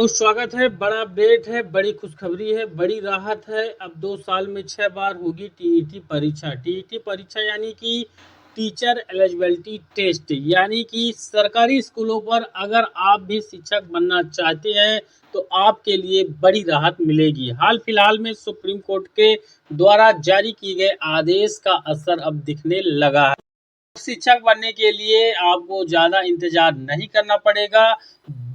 स्वागत है। बड़ा अपडेट है, बड़ी खुशखबरी है, बड़ी राहत है। अब 2 साल में 6 बार होगी टीईटी परीक्षा। टीईटी परीक्षा यानी कि टीचर एलिजिबिलिटी टेस्ट, यानी कि सरकारी स्कूलों पर अगर आप भी शिक्षक बनना चाहते हैं तो आपके लिए बड़ी राहत मिलेगी। हाल फिलहाल में सुप्रीम कोर्ट के द्वारा जारी किए गए आदेश का असर अब दिखने लगा है। शिक्षक बनने के लिए आपको ज़्यादा इंतजार नहीं करना पड़ेगा।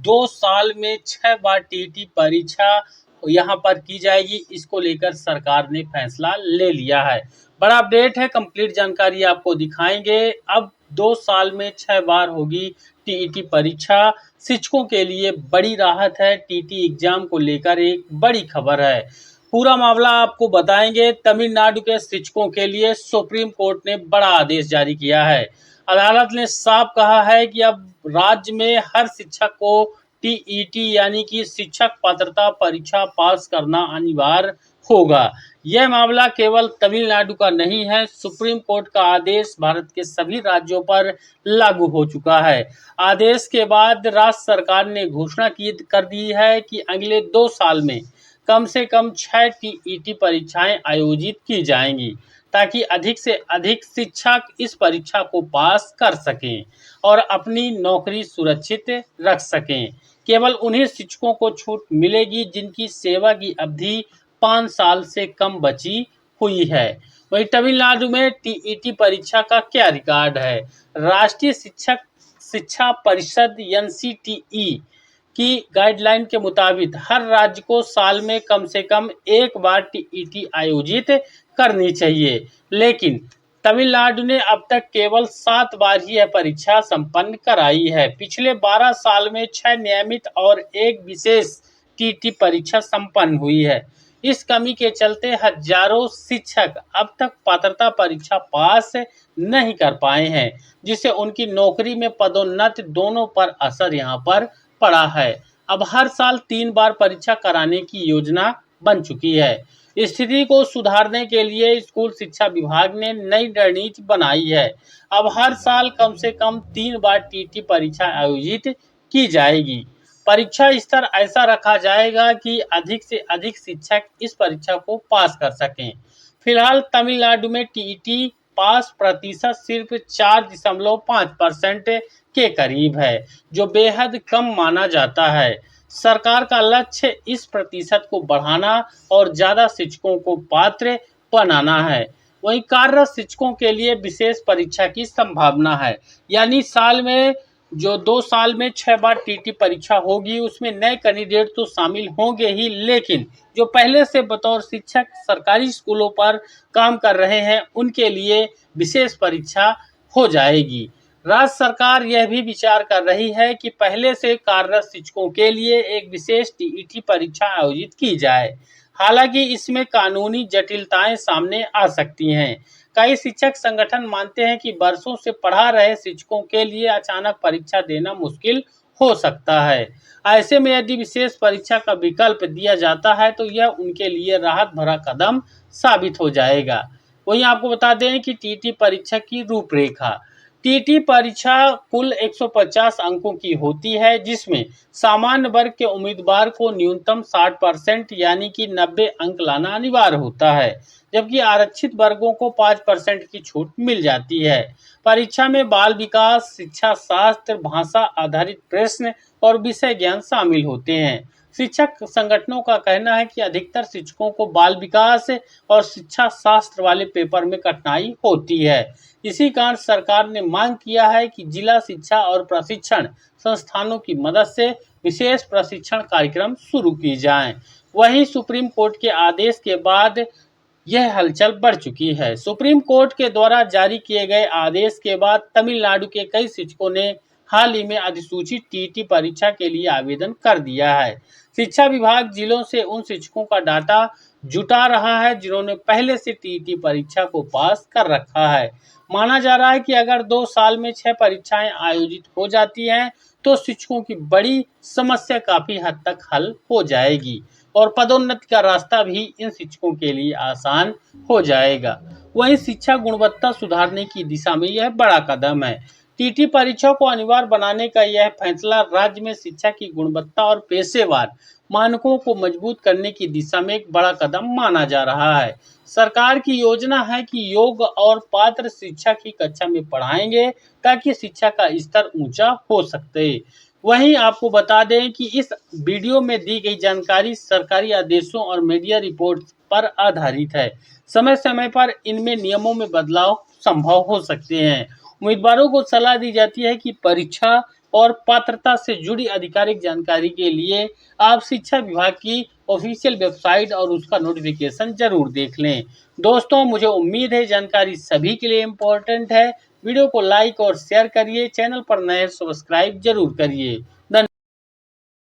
2 साल में 6 बार टीईटी परीक्षा यहाँ पर की जाएगी। इसको लेकर सरकार ने फैसला ले लिया है। बड़ा अपडेट है, कंप्लीट जानकारी आपको दिखाएंगे। अब 2 साल में 6 बार होगी टीईटी परीक्षा। शिक्षकों के लिए बड़ी राहत है। टीईटी एग्जाम को लेकर एक बड़ी खबर है। पूरा मामला आपको बताएंगे। तमिलनाडु के शिक्षकों के लिए सुप्रीम कोर्ट ने बड़ा आदेश जारी किया है। अदालत ने साफ कहा है कि अब राज्य में हर शिक्षक को टीईटी यानी कि शिक्षक पात्रता परीक्षा पास करना अनिवार्य होगा। यह मामला केवल तमिलनाडु का नहीं है। सुप्रीम कोर्ट का आदेश भारत के सभी राज्यों पर लागू हो चुका है। आदेश के बाद राज्य सरकार ने घोषणा कर दी है कि अगले 2 साल में कम से कम 6 टीईटी परीक्षाएं आयोजित की जाएंगी, ताकि अधिक से अधिक शिक्षक इस परीक्षा को पास कर सकें और अपनी नौकरी सुरक्षित रख सकें। केवल उन्हीं शिक्षकों को छूट मिलेगी जिनकी सेवा की अवधि 5 साल से कम बची हुई है। वहीं तमिलनाडु में टीईटी परीक्षा का क्या रिकॉर्ड है? राष्ट्रीय शिक्षा परिषद एनसीटीई की गाइडलाइन के मुताबिक हर राज्य को साल में कम से कम 1 बार टीईटी आयोजित करनी चाहिए, लेकिन तमिलनाडु ने अब तक केवल 7 बार ही यह परीक्षा संपन्न कराई है। पिछले 12 साल में 6 नियमित और 1 विशेष टीईटी परीक्षा संपन्न हुई है। इस कमी के चलते हजारों शिक्षक अब तक पात्रता परीक्षा पास नहीं कर पाए हैं, जिससे उनकी नौकरी में पदोन्नति दोनों पर असर यहाँ पर पड़ा है। अब हर साल 3 बार परीक्षा कराने की योजना बन चुकी है। स्थिति को सुधारने के लिए स्कूल शिक्षा विभाग ने नई रणनीति बनाई है। अब हर साल कम से कम 3 बार टीईटी परीक्षा आयोजित की जाएगी। परीक्षा स्तर ऐसा रखा जाएगा कि अधिक से अधिक शिक्षक इस परीक्षा को पास कर सकें। फिलहाल तमिलनाडु में टीईटी पास प्रतिशत सिर्फ 4.5% के करीब है, जो बेहद कम माना जाता है। सरकार का लक्ष्य इस प्रतिशत को बढ़ाना और ज़्यादा शिक्षकों को पात्र बनाना है। वहीं कार्यरत शिक्षकों के लिए विशेष परीक्षा की संभावना है, यानी साल में 2 साल में 6 बार टीईटी परीक्षा होगी। उसमें नए कैंडिडेट तो शामिल होंगे ही, लेकिन जो पहले से बतौर शिक्षक सरकारी स्कूलों पर काम कर रहे हैं उनके लिए विशेष परीक्षा हो जाएगी। राज्य सरकार यह भी विचार कर रही है कि पहले से कार्यरत शिक्षकों के लिए एक विशेष टीईटी परीक्षा आयोजित की जाए। हालांकि इसमें कानूनी जटिलताएं सामने आ सकती हैं। कई शिक्षक संगठन मानते हैं कि वर्षों से पढ़ा रहे शिक्षकों के लिए अचानक परीक्षा देना मुश्किल हो सकता है। ऐसे में यदि विशेष परीक्षा का विकल्प दिया जाता है तो यह उनके लिए राहत भरा कदम साबित हो जाएगा। वहीं आपको बता दें कि टीईटी परीक्षा की रूपरेखा। टीईटी परीक्षा कुल 150 अंकों की होती है, जिसमें सामान्य वर्ग के उम्मीदवार को न्यूनतम 60% यानी कि 90 अंक लाना अनिवार्य होता है, जबकि आरक्षित वर्गों को 5% की छूट मिल जाती है। परीक्षा में बाल विकास, शिक्षा शास्त्र, भाषा आधारित प्रश्न और विषय ज्ञान शामिल होते हैं। शिक्षक संगठनों का कहना है कि अधिकतर शिक्षकों को बाल विकास और शिक्षा शास्त्र वाले पेपर में कठिनाई होती है। इसी कारण सरकार ने मांग किया है कि जिला शिक्षा और प्रशिक्षण संस्थानों की मदद से विशेष प्रशिक्षण कार्यक्रम शुरू की जाएं। वहीं सुप्रीम कोर्ट के आदेश के बाद यह हलचल बढ़ चुकी है। सुप्रीम कोर्ट के द्वारा जारी किए गए आदेश के बाद तमिलनाडु के कई शिक्षकों ने हाल ही में अधिसूचित टीईटी परीक्षा के लिए आवेदन कर दिया है। शिक्षा विभाग जिलों से उन शिक्षकों का डाटा जुटा रहा है जिन्होंने पहले से टीईटी परीक्षा को पास कर रखा है। माना जा रहा है कि अगर 2 साल में 6 परीक्षाएं आयोजित हो जाती हैं तो शिक्षकों की बड़ी समस्या काफी हद तक हल हो जाएगी और पदोन्नति का रास्ता भी इन शिक्षकों के लिए आसान हो जाएगा। वहीं शिक्षा गुणवत्ता सुधारने की दिशा में यह बड़ा कदम है। टीटी परीक्षा को अनिवार्य बनाने का यह फैसला राज्य में शिक्षा की गुणवत्ता और पेशेवर मानकों को मजबूत करने की दिशा में एक बड़ा कदम माना जा रहा है। सरकार की योजना है कि योग्य और पात्र शिक्षा की कक्षा में पढ़ाएंगे ताकि शिक्षा का स्तर ऊंचा हो सके। वहीं आपको बता दें कि इस वीडियो में दी गई जानकारी सरकारी आदेशों और मीडिया रिपोर्ट पर आधारित है। समय समय पर इनमें नियमों में बदलाव संभव हो सकते हैं। उम्मीदवारों को सलाह दी जाती है कि परीक्षा और पात्रता से जुड़ी आधिकारिक जानकारी के लिए आप शिक्षा विभाग की ऑफिशियल वेबसाइट और उसका नोटिफिकेशन जरूर देख लें। दोस्तों, मुझे उम्मीद है जानकारी सभी के लिए इम्पोर्टेंट है। वीडियो को लाइक और शेयर करिए, चैनल पर नए सब्सक्राइब जरूर करिए।